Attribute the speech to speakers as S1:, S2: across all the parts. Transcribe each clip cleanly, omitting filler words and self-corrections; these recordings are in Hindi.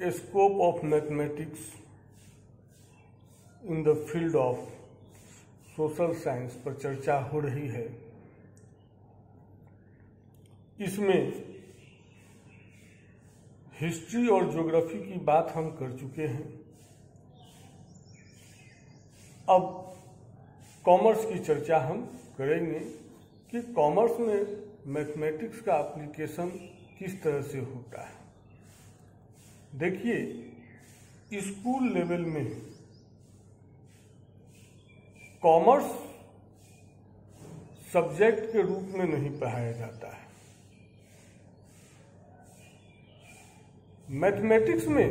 S1: scope of mathematics in the field of social science पर चर्चा हो रही है। इसमें हिस्ट्री और ज्योग्राफी की बात हम कर चुके हैं। अब कॉमर्स की चर्चा हम करेंगे कि कॉमर्स में मैथमेटिक्स का एप्लीकेशन किस तरह से होता है। देखिए, स्कूल लेवल में कॉमर्स सब्जेक्ट के रूप में नहीं पढ़ाया जाता है। मैथमेटिक्स में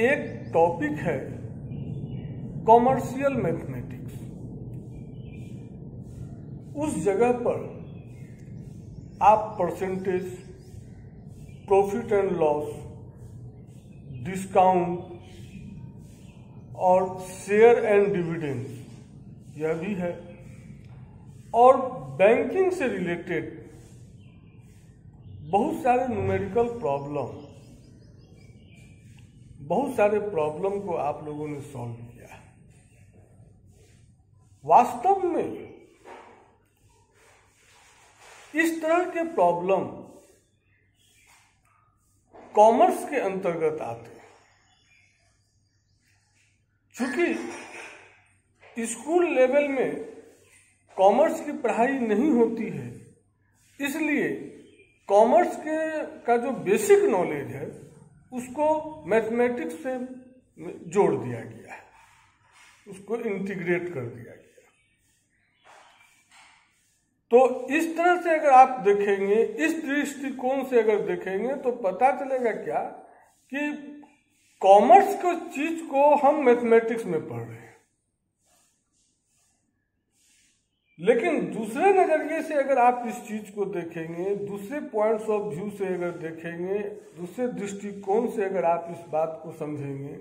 S1: एक टॉपिक है कॉमर्शियल मैथमेटिक्स। उस जगह पर आप percentage, profit and loss, discount और शेयर एंड डिविडेंड यह भी है, और बैंकिंग से रिलेटेड बहुत सारे न्यूमेरिकल प्रॉब्लम को आप लोगों ने सॉल्व किया है। वास्तव में इस तरह के प्रॉब्लम कॉमर्स के अंतर्गत आते हैं। चूंकि स्कूल लेवल में कॉमर्स की पढ़ाई नहीं होती है, इसलिए कॉमर्स का जो बेसिक नॉलेज है उसको मैथमेटिक्स से जोड़ दिया गया है, उसको इंटीग्रेट कर दिया गया। तो इस तरह से अगर आप देखेंगे, इस दृष्टिकोण से अगर देखेंगे तो पता चलेगा क्या कि कॉमर्स को चीज को हम मैथमेटिक्स में पढ़ रहे हैं। लेकिन दूसरे नजरिए से अगर आप इस चीज को देखेंगे, दूसरे पॉइंट्स ऑफ व्यू से अगर देखेंगे, दूसरे दृष्टिकोण से अगर आप इस बात को समझेंगे,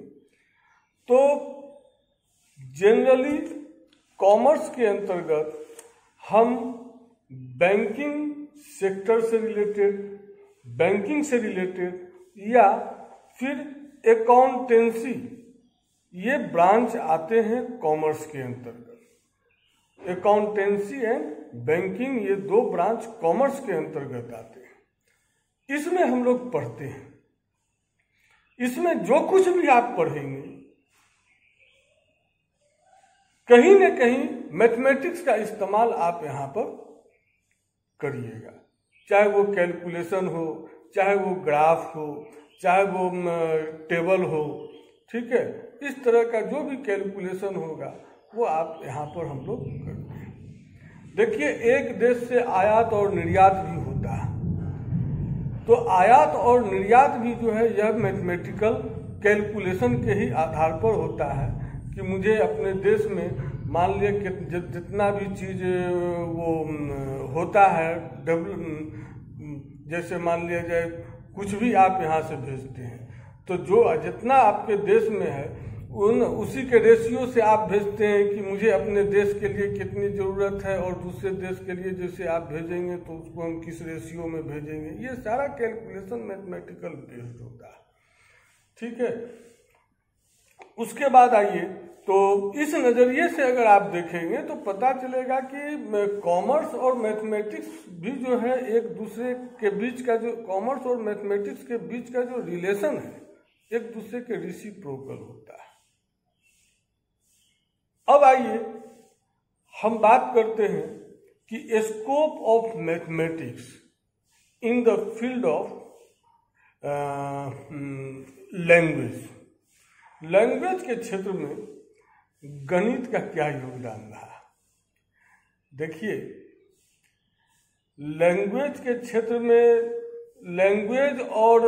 S1: तो जनरली कॉमर्स के अंतर्गत हम बैंकिंग सेक्टर से रिलेटेड, बैंकिंग से रिलेटेड या फिर अकाउंटेंसी, ये ब्रांच आते हैं कॉमर्स के अंतर्गत। अकाउंटेंसी एंड बैंकिंग, ये दो ब्रांच कॉमर्स के अंतर्गत आते हैं। इसमें हम लोग पढ़ते हैं। इसमें जो कुछ भी आप पढ़ेंगे, कहीं न कहीं मैथमेटिक्स का इस्तेमाल आप यहां पर करिएगा। चाहे वो कैलकुलेशन हो, चाहे वो ग्राफ हो, चाहे वो टेबल हो, ठीक है। इस तरह का जो भी कैलकुलेशन होगा वो आप यहाँ पर हम लोग करते हैं। देखिए, एक देश से आयात और निर्यात भी होता है, तो आयात और निर्यात भी जो है यह मैथमेटिकल कैलकुलेशन के ही आधार पर होता है कि मुझे अपने देश में मान लिया कि जितना भी चीज़ वो होता है, जैसे मान लिया जाए कुछ भी आप यहाँ से भेजते हैं, तो जो जितना आपके देश में है उसी के रेशियो से आप भेजते हैं कि मुझे अपने देश के लिए कितनी ज़रूरत है, और दूसरे देश के लिए जैसे आप भेजेंगे तो उसको हम किस रेशियो में भेजेंगे। ये सारा कैलकुलेशन मैथमेटिकल बेस्ड होता है, ठीक है। उसके बाद आइए, तो इस नज़रिए से अगर आप देखेंगे तो पता चलेगा कि कॉमर्स और मैथमेटिक्स भी जो है एक दूसरे के बीच का, जो कॉमर्स और मैथमेटिक्स के बीच का जो रिलेशन है, एक दूसरे के रेसिप्रोकल होता है। अब आइए हम बात करते हैं कि scope of mathematics in the field of language. Language के क्षेत्र में गणित का क्या योगदान रहा। देखिए, लैंग्वेज के क्षेत्र में लैंग्वेज और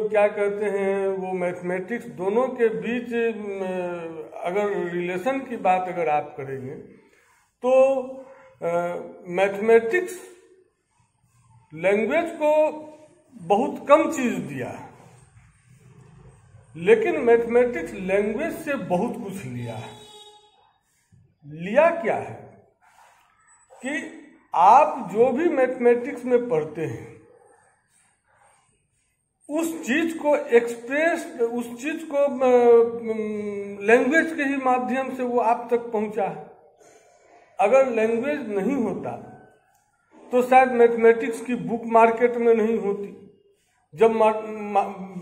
S1: क्या कहते हैं वो मैथमेटिक्स, दोनों के बीच अगर रिलेशन की बात अगर आप करेंगे तो मैथमेटिक्स लैंग्वेज को बहुत कम चीज़ दिया, लेकिन मैथमेटिक्स लैंग्वेज से बहुत कुछ लिया है। लिया क्या है कि आप जो भी मैथमेटिक्स में पढ़ते हैं उस चीज को एक्सप्रेस, उस चीज को लैंग्वेज के ही माध्यम से वो आप तक पहुंचा है। अगर लैंग्वेज नहीं होता तो शायद मैथमेटिक्स की बुक मार्केट में नहीं होती। जब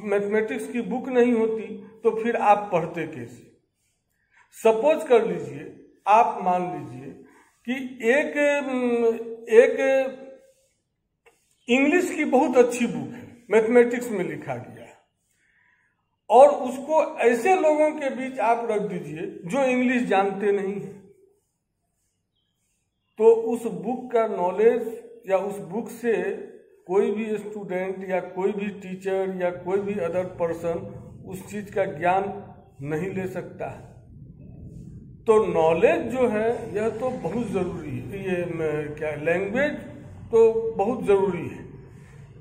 S1: मैथमेटिक्स की बुक नहीं होती तो फिर आप पढ़ते कैसे? सपोज कर लीजिए, आप मान लीजिए कि एक इंग्लिश की बहुत अच्छी बुक है, मैथमेटिक्स में लिखा गया है, और उसको ऐसे लोगों के बीच आप रख दीजिए जो इंग्लिश जानते नहीं हैं, तो उस बुक का नॉलेज या उस बुक से कोई भी स्टूडेंट या कोई भी टीचर या कोई भी अदर पर्सन उस चीज का ज्ञान नहीं ले सकता है। तो नॉलेज जो है यह तो बहुत जरूरी है, ये लैंग्वेज तो बहुत जरूरी है,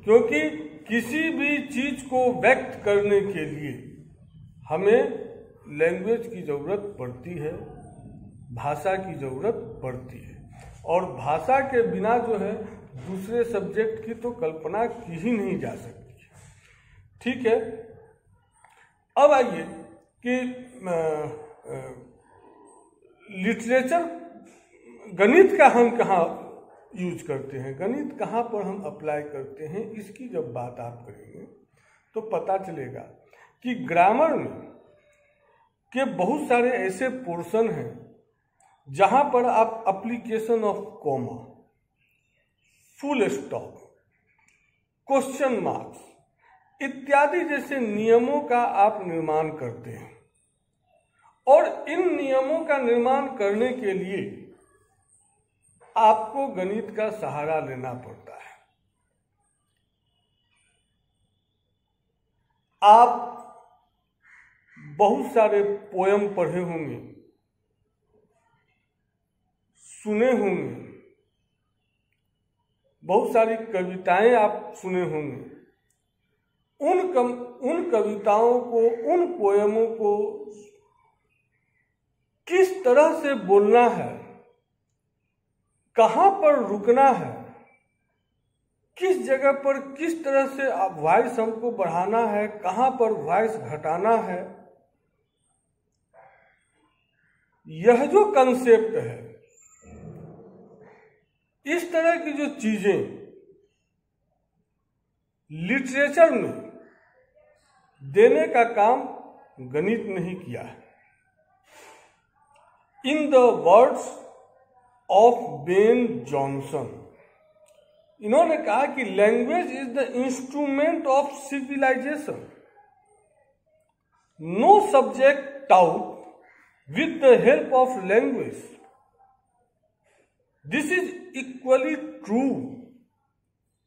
S1: क्योंकि किसी भी चीज को व्यक्त करने के लिए हमें लैंग्वेज की जरूरत पड़ती है, भाषा की जरूरत पड़ती है, और भाषा के बिना जो है दूसरे सब्जेक्ट की तो कल्पना की ही नहीं जा सकती। ठीक है, अब आइए कि लिटरेचर, गणित का हम कहाँ यूज करते हैं, गणित कहाँ पर हम अप्लाई करते हैं, इसकी जब बात आप करेंगे तो पता चलेगा कि ग्रामर में के बहुत सारे ऐसे पोर्शन हैं जहां पर आप application of comma, full stop, question marks इत्यादि जैसे नियमों का आप निर्माण करते हैं, और इन नियमों का निर्माण करने के लिए आपको गणित का सहारा लेना पड़ता है। आप बहुत सारे पोयम पढ़े होंगे, सुने होंगे, बहुत सारी कविताएं आप सुने होंगे। उन कविताओं को, उन पोयमों को किस तरह से बोलना है, कहां पर रुकना है, किस जगह पर किस तरह से वॉइस हमको बढ़ाना है, कहां पर वॉइस घटाना है, यह जो कंसेप्ट है, इस तरह की जो चीजें लिटरेचर में देने का काम गणित नहीं किया है। In the words of Ben Jonson, इन्होंने कहा कि language is the instrument of civilisation, no subject taught with the help of language. This is equally true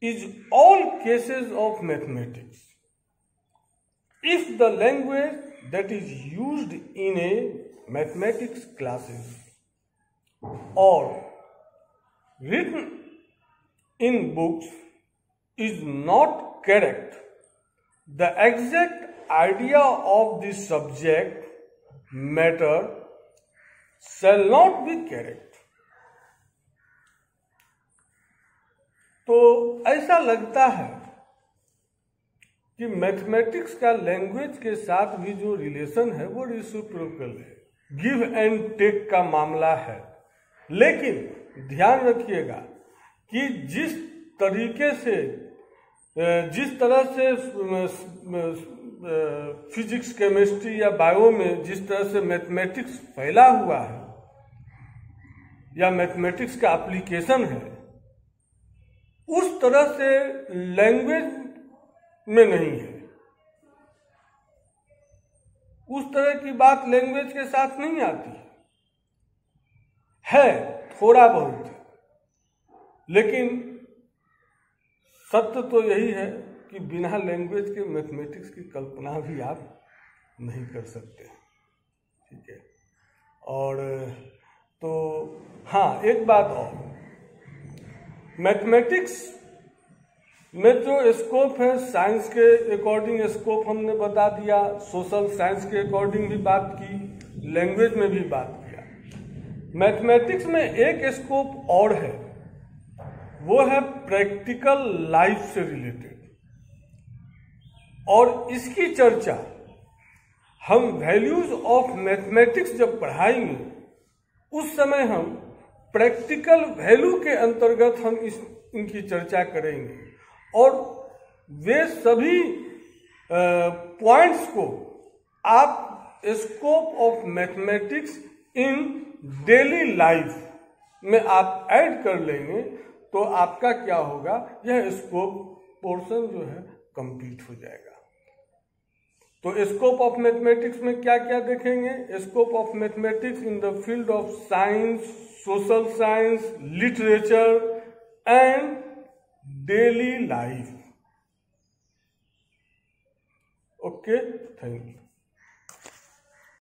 S1: is all cases of mathematics. If the language that is used in a mathematics classes or written in books is not correct, the exact idea of the subject matter shall not be correct. तो ऐसा लगता है कि मैथमेटिक्स का लैंग्वेज के साथ भी जो रिलेशन है वो रेसिप्रोकल है, गिव एंड टेक का मामला है। लेकिन ध्यान रखिएगा कि जिस तरह से फिजिक्स, केमिस्ट्री या बायो में जिस तरह से मैथमेटिक्स फैला हुआ है या मैथमेटिक्स का एप्लीकेशन है, उस तरह से लैंग्वेज में नहीं है। उस तरह की बात लैंग्वेज के साथ नहीं आती है, थोड़ा बहुत, लेकिन सत्य तो यही है कि बिना लैंग्वेज के मैथमेटिक्स की कल्पना भी आप नहीं कर सकते। ठीक है, और तो हाँ, एक बात और, मैथमेटिक्स में जो स्कोप है, साइंस के अकॉर्डिंग स्कोप हमने बता दिया, सोशल साइंस के अकॉर्डिंग भी बात की, लैंग्वेज में भी बात किया। मैथमेटिक्स में एक स्कोप और है, वो है प्रैक्टिकल लाइफ से रिलेटेड। और इसकी चर्चा हम वैल्यूज ऑफ मैथमेटिक्स जब पढ़ाएंगे उस समय हम प्रैक्टिकल वैल्यू के अंतर्गत हम इनकी चर्चा करेंगे और वे सभी पॉइंट्स को आप scope of mathematics in daily life में आप ऐड कर लेंगे तो आपका क्या होगा, यह स्कोप पोर्शन जो है कंप्लीट हो जाएगा। तो स्कोप ऑफ मैथमेटिक्स में क्या क्या देखेंगे? Scope of mathematics in the field of science, social science, literature and daily life. Okay, thank you.